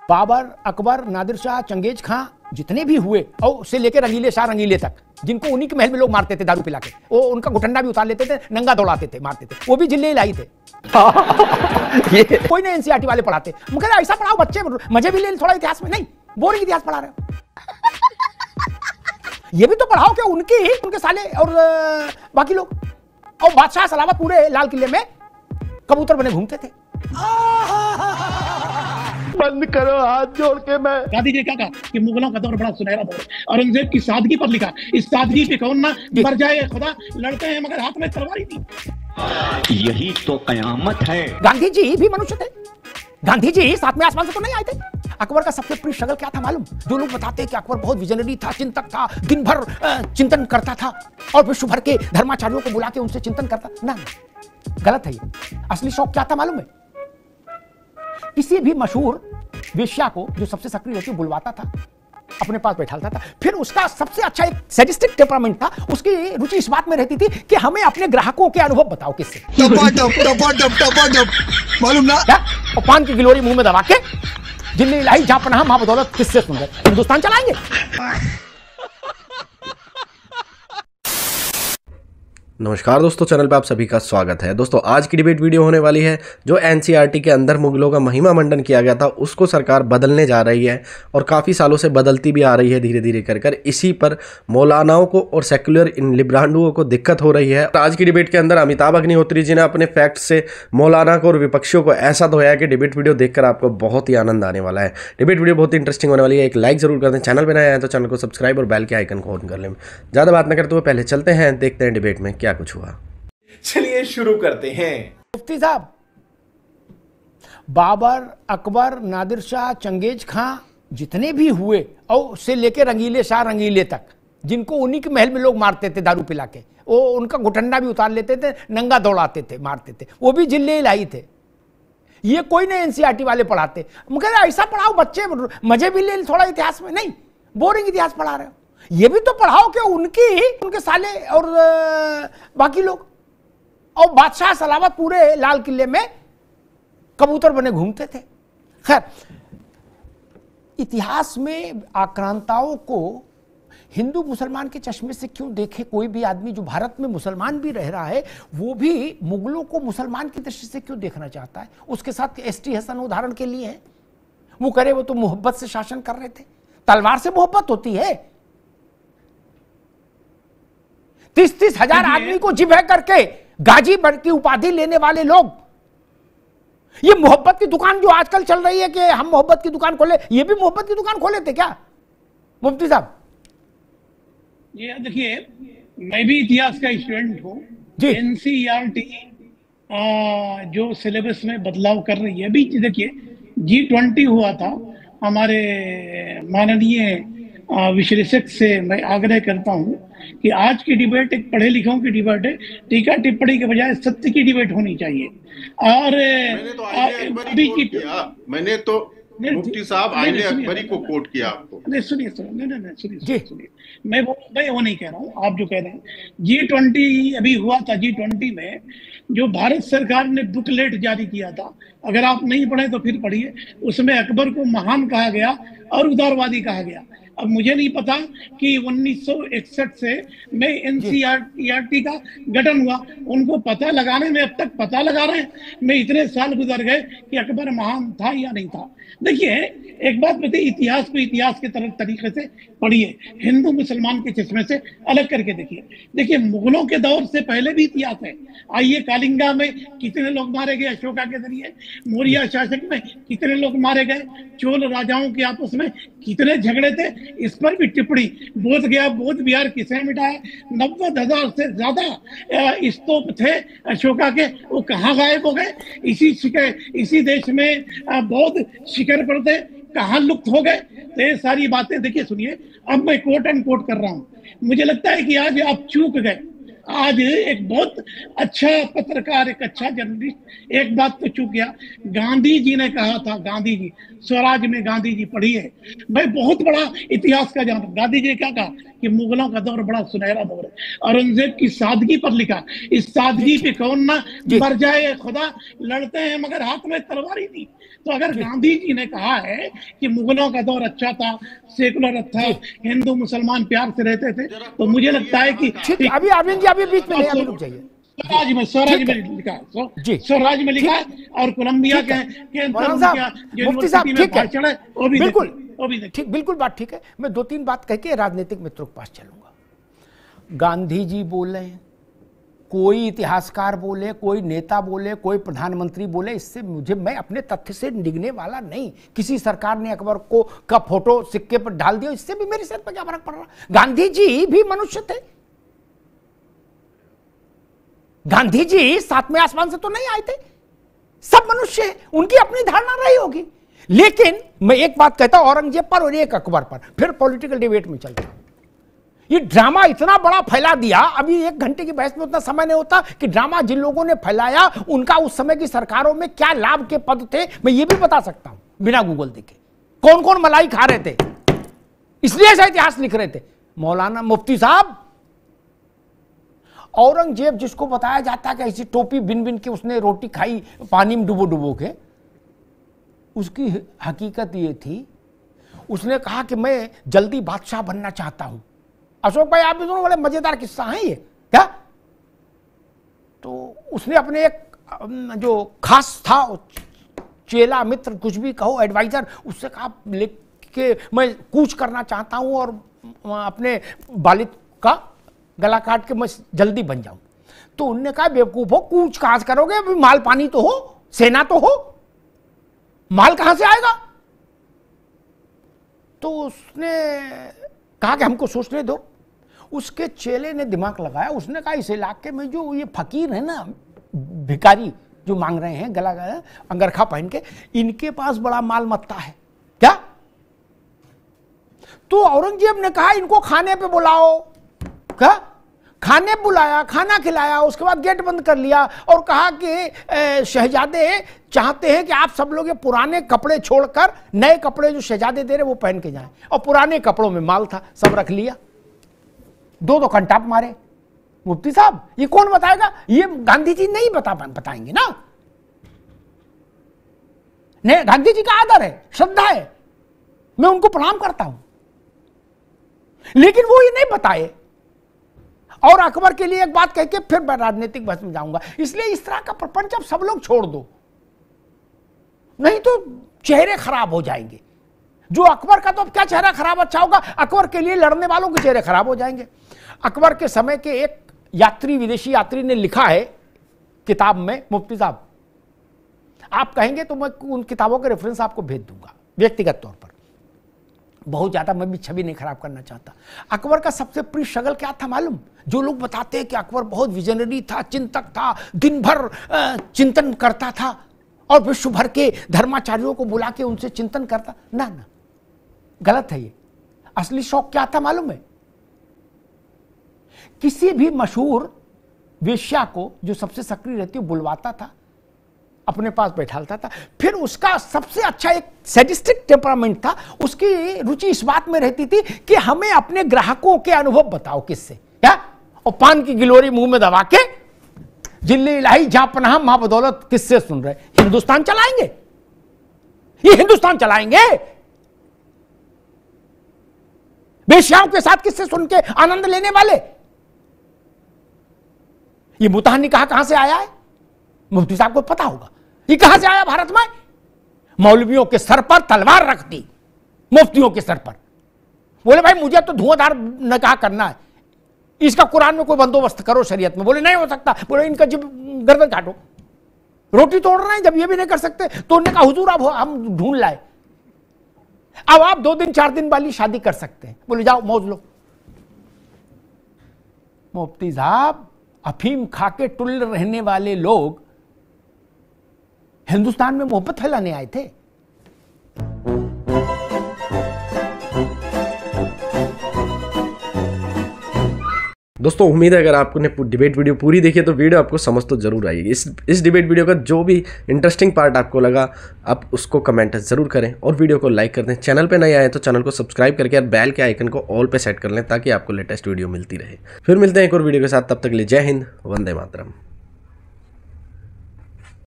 Babar, Akbar, Nadir Shah, Genghis खां जितने भी हुए और उससे लेकर रंगीले शाह रंगीले तक, जिनको उन्हीं के महल में लोग मारते थे दारू पिला के, वो उनका घुटंडा भी उतार लेते थे, नंगा दौड़ाते थे, मारते थे, वो भी जिले इलाही थे। ये कोई नहीं एनसीईआरटी वाले पढ़ाते, मुझे ऐसा पढ़ाओ बच्चे मजे भी ले थोड़ा इतिहास में, नहीं बोरिंग इतिहास पढ़ा रहे हो। ये भी तो पढ़ाओ कि उनके साले और बाकी लोग, और बादशाह सलावत पूरे लाल किले में कबूतर बने घूमते थे। बंद करो हाथ जोड़ के। मैं गांधी जी क्या कहा कि मुगलों का दौर बड़ा सुनहरा दौर है, औरंगजेब की सादगी पर लिखा, इस सादगी पे कौन ना मर जाए खुदा, लड़ते हैं मगर हाथ में तलवार थी। यही तो कयामत है। गांधी जी भी मनुष्य थे, गांधी जी सातवें आसमान से तो नहीं आए थे। अकबर का सबसे प्रिय शगल क्या था मालूम? जो लोग बताते हैं कि अकबर बहुत विजनरी था, चिंतक था, दिन भर चिंतन करता था और विश्व भर के धर्माचार्यों को बुला के उनसे चिंतन करता, ना गलत है ये। असली शौक क्या था मालूम है? किसी भी मशहूर वेश्या को जो सबसे सक्रिय रहती बुलवाता था, अपने पास बैठाता था, फिर उसका सबसे अच्छा एक सैडिस्टिक टेम्परामेंट था, उसकी रुचि इस बात में रहती थी कि हमें अपने ग्राहकों के अनुभव बताओ किससे। मालूम ना क्या? और पान की गिलोरी मुंह में दबा के जिन्हें इलाही जहां पनाह मां बदौलत किससे सुंदर हिंदुस्तान चलाएंगे। नमस्कार दोस्तों, चैनल पे आप सभी का स्वागत है। दोस्तों आज की डिबेट वीडियो होने वाली है जो एनसीईआरटी के अंदर मुगलों का महिमा मंडन किया गया था, उसको सरकार बदलने जा रही है और काफ़ी सालों से बदलती भी आ रही है धीरे धीरे कर इसी पर मौलानाओं को और सेक्युलर इन लिब्रांडुओं को दिक्कत हो रही है। आज की डिबेट के अंदर अमिताभ अग्निहोत्री जी ने अपने फैक्ट से मौलाना को और विपक्षियों को ऐसा धोया कि डिबेट वीडियो देखकर आपको बहुत ही आनंद आने वाला है। डिबेट वीडियो बहुत ही इंटरेस्टिंग होने वाली है। एक लाइक जरूर कर दें, चैनल पर नया है तो चैनल को सब्सक्राइब और बेल के आइकन को ऑन कर लें। ज़्यादा बात न करते हुए पहले चलते हैं, देखते हैं डिबेट में क्या कुछ हुआ। चलिए शुरू करते हैं। मुफ्ती साहब, बाबर, अकबर, नादिर शाह, चंगेज खां जितने भी हुए और उससे लेकर रंगीले शाह रंगीले तक, जिनको उन्हीं के महल में लोग मारते थे दारू पिला के, वो उनका घुटंडा भी उतार लेते थे, नंगा दौड़ाते थे, मारते थे, वो भी जिले इलाही थे। ये कोई नहीं एनसीईआरटी वाले पढ़ाते, मुझे ऐसा पढ़ाओ बच्चे मजे भी ले थोड़ा इतिहास में, नहीं बोरिंग इतिहास पढ़ा रहे हो। ये भी तो पढ़ाओ कि उनके साले और बाकी लोग, और बादशाह सलावत पूरे लाल किले में कबूतर बने घूमते थे। खैर, इतिहास में आक्रांताओं को हिंदू मुसलमान के चश्मे से क्यों देखे? कोई भी आदमी जो भारत में मुसलमान भी रह रहा है वो भी मुगलों को मुसलमान की दृष्टि से क्यों देखना चाहता है? उसके साथ एसटी हसन उदाहरण के लिए है, वो करे वो तो मोहब्बत से शासन कर रहे थे, तलवार से मोहब्बत होती है। 30-30 हजार आदमी को जिब्ह करके गाजी बन की उपाधि लेने वाले लोग, ये मोहब्बत की दुकान जो आजकल चल रही है कि हम मोहब्बत की दुकान खोले, ये भी मोहब्बत की दुकान खोले थे क्या मुफ्ती साहब? ये देखिए, मैं भी इतिहास का स्टूडेंट हूँ। एनसीईआरटी जो सिलेबस में बदलाव कर रही है, अभी देखिए G20 हुआ था, हमारे माननीय विश्लेषक से मैं आग्रह करता हूं कि आज की डिबेट एक पढ़े लिखों की डिबेट है, टीका टिप्पणी के बजाय सत्य की डिबेट होनी चाहिए। और मैंने तो मुफ्ती साहब आईने अकबरी को कोट किया आपको। सुनिए, मैं वो नहीं कह रहा हूँ, आप जो कह रहे हैं। G20 अभी हुआ था, G20 में जो भारत सरकार ने बुकलेट जारी किया था, अगर आप नहीं पढ़े तो फिर पढ़िए, उसमें अकबर को महान कहा गया और उदारवादी कहा गया। अब मुझे नहीं पता कि 1961 से में एनसीईआरटी का गठन हुआ, उनको पता लगाने में अब तक पता लगा रहे हैं। मैं इतने साल गुजर गए कि अकबर महान था या नहीं था। देखिए, एक बात बताइए, इतिहास को इतिहास के तरीके से पढ़िए, हिंदू मुसलमान के चश्मे से अलग करके देखिए। मुगलों के दौर से पहले भी इतिहास है। आइए, कालिंगा में कितने लोग मारे गए अशोका के जरिए, मौर्य शासक में कितने लोग मारे गए, चोल राजाओं के आपस में कितने झगड़े थे, इस पर भी टिप्पणी। बोध गया, बोध विहार किसने मिटाया? 90,000 से ज्यादा स्तूप थे अशोका के, वो कहाँ गायब हो गए? इसी देश में बौद्ध शिखर पर थे, कहाँ लुप्त हो गए? तो ये सारी बातें देखिए, सुनिए, अब मैं कोट एंड कोट कर रहा हूँ। मुझे लगता है कि आज आप चूक गए, आज एक बहुत अच्छा पत्रकार, एक अच्छा जर्नलिस्ट एक बात तो चूक गया। गांधी जी ने कहा था, गांधी जी, स्वराज में गांधी जी पढ़ी है, भाई बहुत बड़ा इतिहास का जान। गांधी जी ने क्या कहा कि मुगलों का दौर बड़ा सुनहरा दौर है, औरंगजेब की सादगी पर लिखा, इस सादगी पे कौन ना मर जाए खुदा, लड़ते हैं मगर हाथ में तलवार ही नहीं। तो अगर गांधी जी ने कहा है कि मुगलों का दौर अच्छा था, सेकुलर था, हिंदू मुसलमान प्यार से रहते थे, तो मुझे लगता है कि अभी अरविंद जी अभी बीच में नहीं, अभी रुक जाइए। स्वराज में लिखा है, स्वराज में लिखा है, और कोलंबिया के मुफ्ती साहब ठीक है, वो भी बिल्कुल ठीक, बिल्कुल बात ठीक है। मैं 2-3 बात कह के राजनीतिक मित्रों के पास चलूंगा। गांधी जी बोले, कोई इतिहासकार बोले, कोई नेता बोले, कोई प्रधानमंत्री बोले, इससे मुझे, मैं अपने तथ्य से डिगने वाला नहीं। किसी सरकार ने अकबर को का फोटो सिक्के पर डाल दिया, इससे भी मेरे सिर पर क्या फर्क पड़ रहा। गांधी जी भी मनुष्य थे। गांधी जी 7वें आसमान से तो नहीं आए थे, सब मनुष्य हैं, उनकी अपनी धारणा रही होगी। लेकिन मैं एक बात कहता हूं औरंगजेब पर और एक अकबर पर, फिर पॉलिटिकल डिबेट में चलता हूं। ये ड्रामा इतना बड़ा फैला दिया, अभी 1 घंटे की बहस में उतना समय नहीं होता कि ड्रामा जिन लोगों ने फैलाया उनका उस समय की सरकारों में क्या लाभ के पद थे, मैं ये भी बता सकता हूं बिना गूगल देखे। कौन कौन मलाई खा रहे थे, इसलिए ऐसा इतिहास लिख रहे थे। मौलाना मुफ्ती साहब, औरंगजेब जिसको बताया जाता है कि ऐसी टोपी बिन बिन के उसने रोटी खाई पानी में डुबो डुबो के, उसकी हकीकत ये थी, उसने कहा कि मैं जल्दी बादशाह बनना चाहता हूं। अशोक भाई आप भी दोनों बड़े मजेदार किस्सा है ये क्या। तो उसने अपने एक जो खास था चेला मित्र कुछ भी कहो एडवाइजर, उससे कहा लिख के मैं कूच करना चाहता हूं और अपने वालिद का गला काट के मैं जल्दी बन जाऊं। तो उन्होंने कहा बेवकूफ हो, कूच कहां से करोगे, अभी माल पानी तो हो, सेना तो हो, माल कहां से आएगा। तो उसने कहा कि हमको सोचने दो। उसके चेले ने दिमाग लगाया, उसने कहा इस इलाके में जो ये फकीर है ना, भिखारी जो मांग रहे हैं गला अंगरखा पहन के, इनके पास बड़ा माल मत्ता है क्या। तो औरंगजेब ने कहा इनको खाने पे बुलाओ। क्या खाने बुलाया, खाना खिलाया, उसके बाद गेट बंद कर लिया और कहा कि शहजादे चाहते हैं कि आप सब लोग ये पुराने कपड़े छोड़कर नए कपड़े जो शहजादे दे रहे वो पहन के जाएं। और पुराने कपड़ों में माल था, सब रख लिया। 2 कंटाप मारे। मुफ्ती साहब ये कौन बताएगा, ये गांधी जी नहीं बताएंगे ना। नहीं, गांधी जी का आदर है, श्रद्धा है, मैं उनको प्रणाम करता हूं, लेकिन वो ये नहीं बताए। और अकबर के लिए एक बात कह के फिर मैं राजनीतिक बहस में जाऊंगा। इसलिए इस तरह का प्रपंच अब सब लोग छोड़ दो, नहीं तो चेहरे खराब हो जाएंगे। जो अकबर का तो अब क्या चेहरा खराब अच्छा होगा, अकबर के लिए लड़ने वालों के चेहरे खराब हो जाएंगे। अकबर के समय के एक यात्री, विदेशी यात्री ने लिखा है किताब में, मुफ्ती साहब आप कहेंगे तो मैं उन किताबों के रेफरेंस आपको भेज दूंगा व्यक्तिगत तौर पर, बहुत ज्यादा मैं भी छवि नहीं खराब करना चाहता। अकबर का सबसे प्रिय शगल क्या था मालूम? जो लोग बताते हैं कि अकबर बहुत विजनरी था, चिंतक था, दिन भर चिंतन करता था और विश्व भर के धर्माचार्यों को बुला के उनसे चिंतन करता, ना ना, गलत है ये। असली शौक क्या था मालूम है? किसी भी मशहूर वेश्या को जो सबसे सक्रिय रहती है बुलवाता था, अपने पास बैठालता था। फिर उसका सबसे अच्छा एक सैडिस्टिक टेम्परामेंट था, उसकी रुचि इस बात में रहती थी कि हमें अपने ग्राहकों के अनुभव बताओ किससे, क्या, और पान की गिलोरी मुंह में दबा के जिल्ली इलाही जहां पनाह मां बदौलत किससे सुन रहे, हिंदुस्तान चलाएंगे, ये हिंदुस्तान चलाएंगे, वेश्याओं के साथ किससे सुन के आनंद लेने वाले। ये मुताह निकाह कहां से आया है? मुफ्ती साहब को पता होगा ये कहां से आया भारत में। मौलवियों के सर पर तलवार रख दी, मुफ्तियों के सर पर, बोले भाई मुझे तो धुआंधार निकाह करना है, इसका कुरान में कोई बंदोबस्त करो शरीयत में। बोले नहीं हो सकता, बोले इनका गर्दन काटो, रोटी तोड़ रहे हैं जब ये भी नहीं कर सकते। तो उन्होंने कहा हुजूर अब हम ढूंढ लाए, अब आप 2 दिन 4 दिन वाली शादी कर सकते हैं। बोले जाओ मौज लो। मुफ्ती साहब अफीम खाके टुल रहने वाले लोग हिंदुस्तान में मोहब्बत फैलाने आए थे। दोस्तों उम्मीद है अगर आपने डिबेट वीडियो पूरी देखी है तो वीडियो आपको समझ तो जरूर आएगी। इस डिबेट वीडियो का जो भी इंटरेस्टिंग पार्ट आपको लगा आप उसको कमेंट ज़रूर करें और वीडियो को लाइक कर दें। चैनल पे नए आए तो चैनल को सब्सक्राइब करके और बेल के आइकन को ऑल पे सेट कर लें ताकि आपको लेटेस्ट वीडियो मिलती रहे। फिर मिलते हैं एक और वीडियो के साथ, तब तक के लिए जय हिंद, वंदे मातरम।